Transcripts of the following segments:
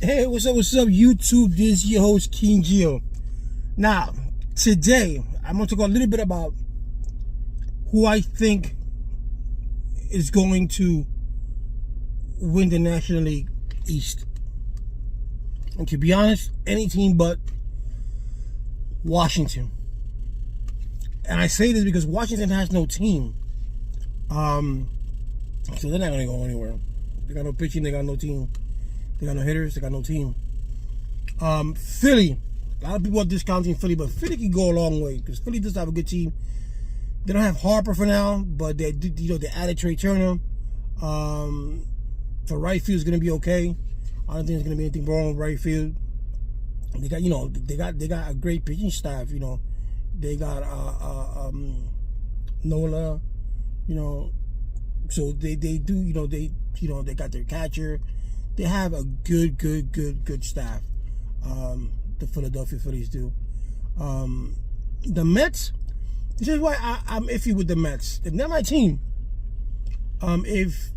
Hey, what's up, YouTube? This is your host, King Gio. Now, today, I'm going to talk a little bit about who I think is going to win the National League East. And to be honest, any team but Washington. And I say this because Washington has no team. So they're not going to go anywhere. They got no pitching, they got no team. They got no hitters, they got no team. Philly, a lot of people are discounting Philly, but Philly can go a long way because Philly does have a good team. They don't have Harper for now, but they added Trey Turner. For right field is going to be okay. I don't think there's going to be anything wrong with right field. They got they got a great pitching staff. They got Nola. So they do. They got their catcher. They have a good staff. The Philadelphia Phillies do. The Mets. This is why I'm iffy with the Mets. If they're my team, if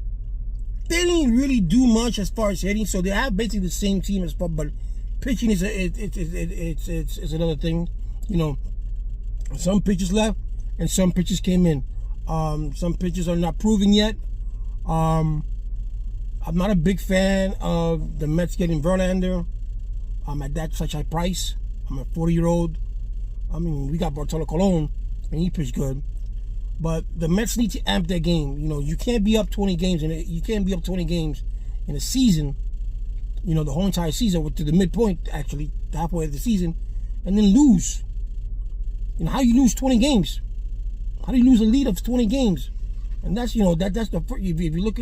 they didn't really do much as far as hitting, so they have basically the same team as far, but pitching is it's another thing. Some pitchers left and some pitchers came in. Some pitchers are not proven yet. I'm not a big fan of the Mets getting Verlander at that such a price. I'm a 40-year-old. I mean, we got Bartolo Colon, and he pitched good. But the Mets need to amp their game. You can't be up 20 games, and you can't be up 20 games in a season. The whole entire season, to the midpoint, actually, halfway of the season, and then lose. How you lose 20 games? How do you lose a lead of 20 games? And that's that's the if you look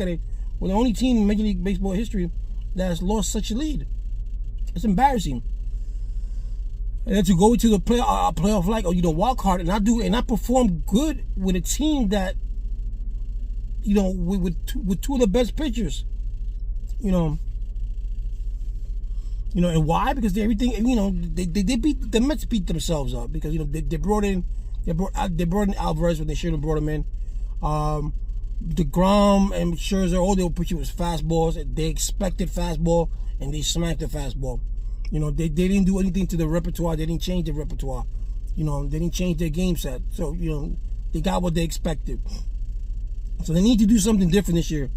at it, we're the only team in Major League Baseball history that has lost such a lead. It's embarrassing. And then to go into the playoff like wild card and not perform good with a team that with two of the best pitchers. And why? Because everything they beat the Mets beat themselves up because they brought in Alvarez when they shouldn't have brought him in. DeGrom and Scherzer, all they were pitching was fastballs. They expected fastball and they smacked the fastball. They didn't do anything to the repertoire. They didn't change the repertoire. They didn't change their game set. So, they got what they expected. So they need to do something different this year.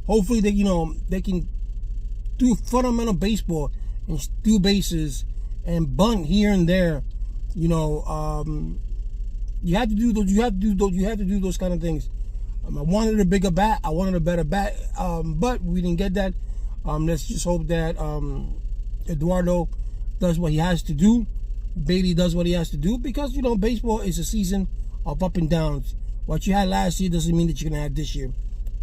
Hopefully they can do fundamental baseball and steal bases and bunt here and there. You have to do those. You have to do those kind of things. I wanted a bigger bat. I wanted a better bat, but we didn't get that. Let's just hope that Eduardo does what he has to do. Bailey does what he has to do because baseball is a season of up and downs. What you had last year doesn't mean that you're gonna have this year.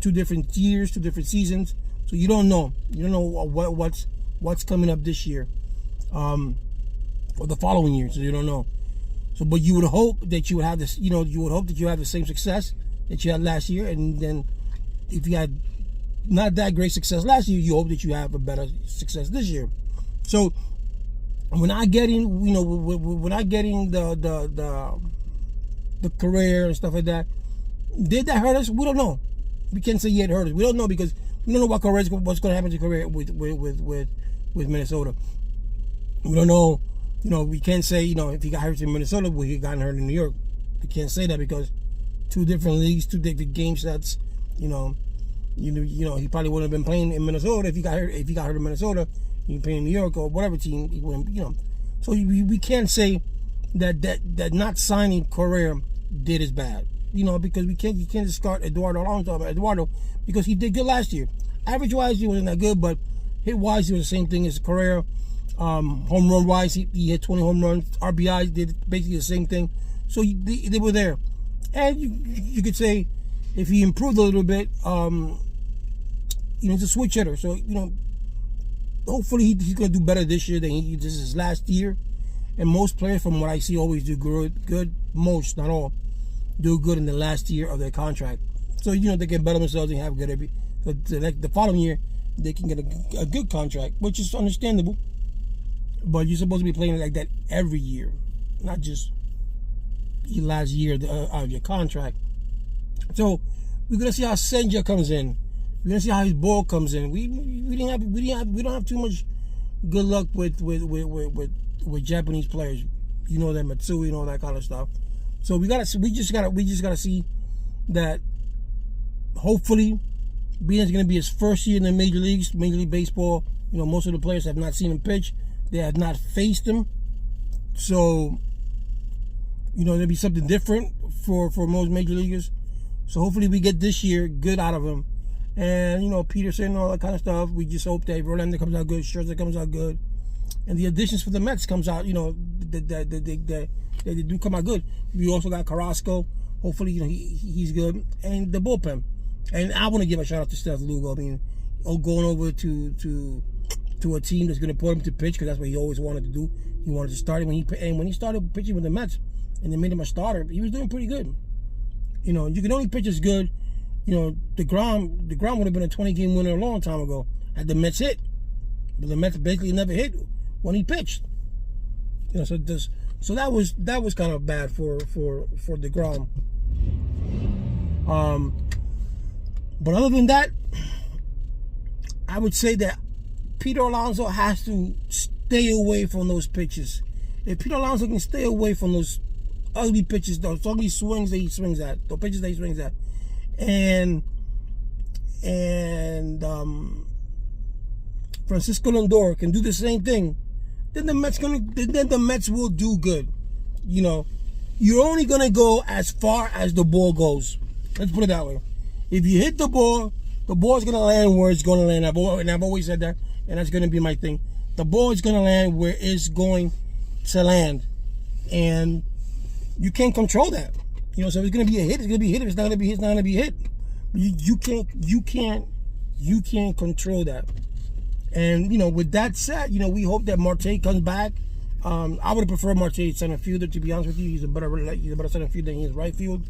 2 different years, 2 different seasons. So you don't know. You don't know what's coming up this year, or the following year. So you don't know. So, but you would hope that you would have this. You would hope that you have the same success that you had last year, and then if you had not that great success last year, you hope that you have a better success this year. So we're not getting, we're not getting the career and stuff like that. Did that hurt us? We don't know. We can't say it hurt us. We don't know because we don't know what's going to happen to career with Minnesota. We don't know. We can't say if he got hurt in Minnesota, would he gotten hurt in New York? We can't say that because 2 different leagues, 2 different game sets. He probably wouldn't have been playing in Minnesota if he got hurt. If he got hurt in Minnesota, he playing in New York or whatever team he wouldn't. So we can't say that not signing Correa did is bad. Because you can't discard Eduardo Alonso, Eduardo, because he did good last year. Average wise, he wasn't that good, but hit wise, he was the same thing as Correa. Home run wise, he hit 20 home runs. RBIs did basically the same thing. So they were there. And you could say if he improved a little bit, he's a switch hitter. So, hopefully he's going to do better this year than he did his last year. And most players, from what I see, always do good. Most, not all, do good in the last year of their contract. So, they can better themselves and have good. So the following year, they can get a good contract, which is understandable. But you're supposed to be playing like that every year, not just your last year of your contract. So we're gonna see how Senja comes in. We're gonna see how his ball comes in. We don't have too much good luck with Japanese players. You know that Matsui and all that kind of stuff. So we just gotta see that. Hopefully, being it's gonna be his first year in the major leagues, Major League Baseball. You know, most of the players have not seen him pitch. They have not faced him. So, you know, there'll be something different for most major leaguers. So hopefully we get this year good out of him. And, you know, Peterson and all that kind of stuff. We just hope that Verlander comes out good, Scherzer comes out good. And the additions for the Mets comes out, you know, they do come out good. We also got Carrasco. Hopefully, you know, he's good. And the bullpen. And I want to give a shout out to Seth Lugo. I mean, going over to a team that's going to put him to pitch, because that's what he always wanted to do. He wanted to start him. When he started pitching with the Mets and they made him a starter, he was doing pretty good. You know, you can only pitch as good. You know, DeGrom would have been a 20-game winner a long time ago had the Mets hit. But the Mets basically never hit when he pitched. You know, so that was kind of bad for DeGrom. But other than that, I would say that Peter Alonso has to stay away from those pitches. If Peter Alonso can stay away from those ugly pitches, those ugly swings that he swings at, those pitches that he swings at, and Francisco Lindor can do the same thing, then the Mets will do good. You know, you're only gonna go as far as the ball goes. Let's put it that way. If you hit the ball's gonna land where it's gonna land. I've always said that, and that's gonna be my thing. The ball is gonna land where it's going to land, and you can't control that. You know, so if it's gonna be a hit, it's gonna be a hit. If it's not gonna be hit, it's not gonna be a hit. You can't control that. And you know, with that said, you know, we hope that Marte comes back. I would have preferred Marte center fielder, to be honest with you. He's a better center fielder than he is right field.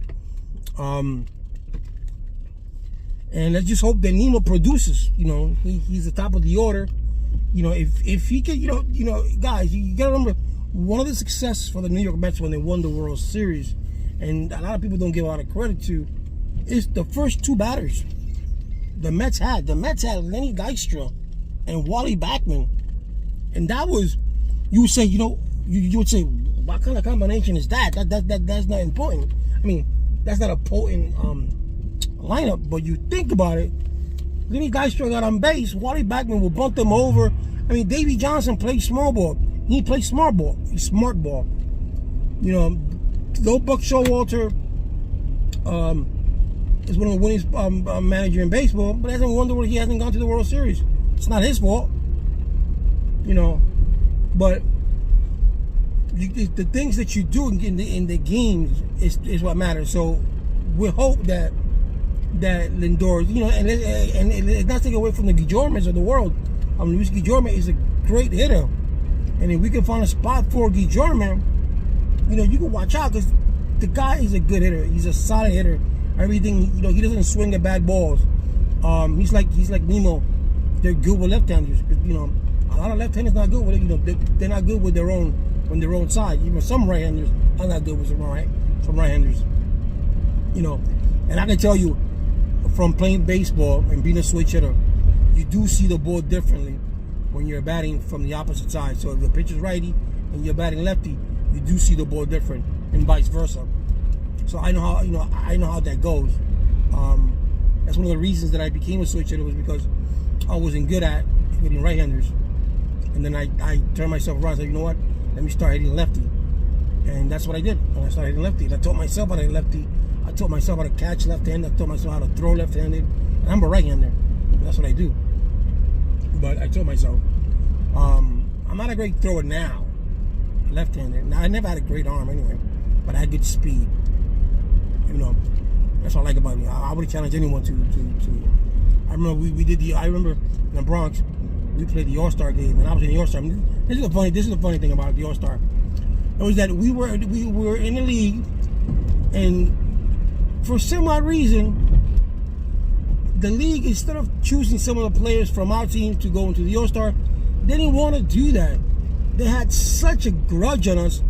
And let's just hope that Nemo produces. You know, he's the top of the order. You know, if he could, you know, guys, you gotta remember, one of the success for the New York Mets when they won the World Series, and a lot of people don't give a lot of credit to, is the first two batters the Mets had. The Mets had Lenny Dykstra and Wally Backman, and that was, you would say, you know, you would say, what kind of combination is that? That's not important. I mean, that's not a potent lineup, but you think about it. Lenny Dykstra got on base. Wally Backman will bunt them over. I mean, Davey Johnson plays small ball. He plays smart ball. He's smart ball. You know, though Buck Showalter is one of the winningest manager in baseball, but I hasn't wonder why he hasn't gone to the World Series. It's not his fault. You know, but the things that you do in the games is what matters. So we hope that Lindor, you know, and it's not taking away from the Guillormes of the world. I mean, Luis Guillorme is a great hitter, and if we can find a spot for Guillorme, you know, you can watch out, because the guy is a good hitter. He's a solid hitter. Everything, you know, he doesn't swing at bad balls. He's like Nemo. They're good with left-handers. You know, a lot of left-handers not good with it. You know, they're not good with their own side. Even some right-handers are not good with some right-handers. You know, and I can tell you, from playing baseball and being a switch hitter, you do see the ball differently when you're batting from the opposite side. So if the pitcher's righty and you're batting lefty, you do see the ball different, and vice versa. So I know how that goes. That's one of the reasons that I became a switch hitter, was because I wasn't good at hitting right-handers, and then I turned myself around and said, you know what? Let me start hitting lefty, and that's what I did. And I started hitting lefty. And I taught myself how to hit lefty. I taught myself how to catch left-handed. I taught myself how to throw left-handed. And I'm a right-hander. That's what I do. But I taught myself. I'm not a great thrower now, left-handed. Now, I never had a great arm anyway, but I had good speed. You know, that's what I like about me. I would challenge anyone to. I remember we did I remember in the Bronx, we played the All-Star game, and I was in the All-Star. This is the funny thing about the All-Star. It was that we were in the league, and for some odd reason, the league, instead of choosing some of the players from our team to go into the All-Star, they didn't want to do that. They had such a grudge on us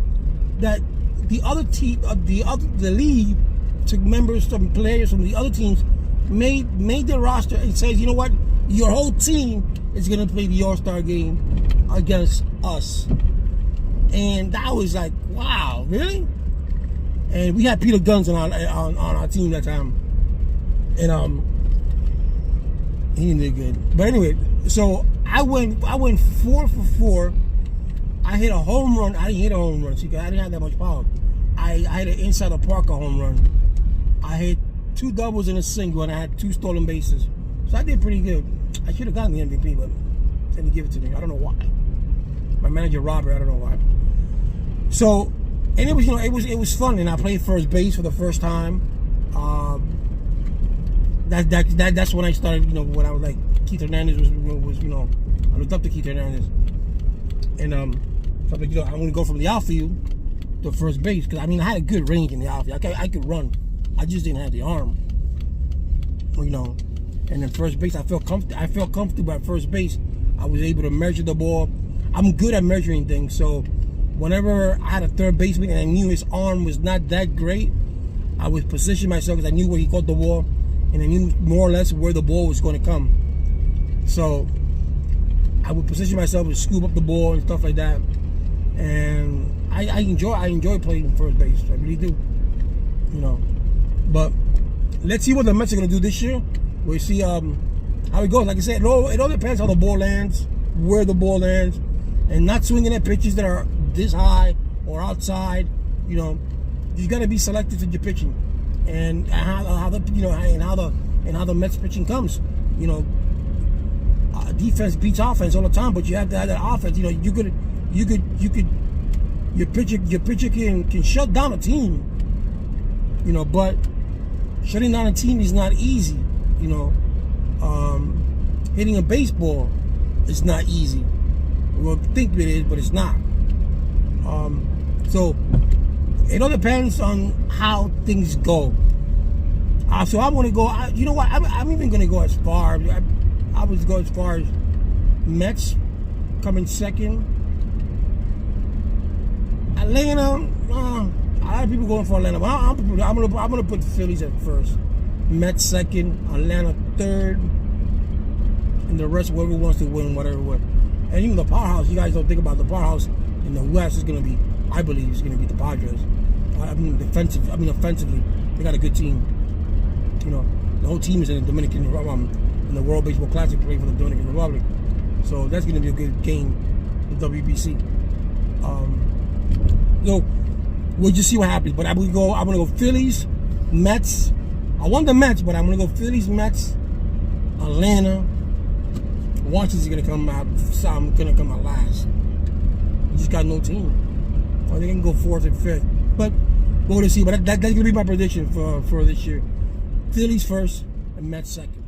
that the other team, the league, took members, some players from the other teams, made the roster and says, you know what, your whole team is gonna play the All-Star game against us. And that was like, wow, really? And we had Peter Guns on our team that time, and he did good. But anyway, so I went 4 for 4. I hit a home run. I didn't hit a home run. See, I didn't have that much power. I hit an inside the park a home run. I hit 2 doubles and a single, and I had 2 stolen bases. So I did pretty good. I should have gotten the MVP, but they didn't give it to me. I don't know why. My manager Robert, I don't know why. So, and it was, you know, it was fun, and I played first base for the first time. That's when I started, you know, when I was like, Keith Hernandez was you know, I looked up to Keith Hernandez, and so I'm like, you know, I'm gonna go from the outfield to first base, because I mean I had a good range in the outfield. I could run, I just didn't have the arm, you know. And then first base, I felt comfortable at first base. I was able to measure the ball. I'm good at measuring things, so whenever I had a third baseman and I knew his arm was not that great, I would position myself because I knew where he caught the ball, and I knew more or less where the ball was going to come. So I would position myself to scoop up the ball and stuff like that. And I enjoy playing first base. I really do, you know. But let's see what the Mets are going to do this year. We'll see how it goes. Like I said, it all depends how the ball lands, where the ball lands, and not swinging at pitches that are this high or outside. You know, you got to be selective in your pitching, and how the, you know, and how the Mets pitching comes. You know, defense beats offense all the time, but you have to have that offense. You know, you could your pitcher can shut down a team. You know, but shutting down a team is not easy. You know, hitting a baseball is not easy. We'll think it is, but it's not. So it all depends on how things go. So I'm gonna go. You know what? I'm even gonna go as far. I would go as far as Mets coming second. Atlanta. A lot of people going for Atlanta, but I'm gonna put the Phillies at first. Mets second, Atlanta third, and the rest, whoever wants to win, whatever. And even the powerhouse, you guys don't think about the powerhouse in the West is going to be, I believe, is going to be the Padres. I mean, offensively, they got a good team. You know, the whole team is in the Dominican, in the World Baseball Classic, playing for the Dominican Republic. So that's going to be a good game, the WBC. So we'll just see what happens. But I'm gonna go Phillies, Mets. I want the Mets, but I'm gonna go Phillies, Mets, Atlanta. Washington's gonna come out. I'm gonna come out last. You just got no team. Or they can go 4th and 5th. But we're gonna see. But that's gonna be my prediction for this year. Phillies first and Mets second.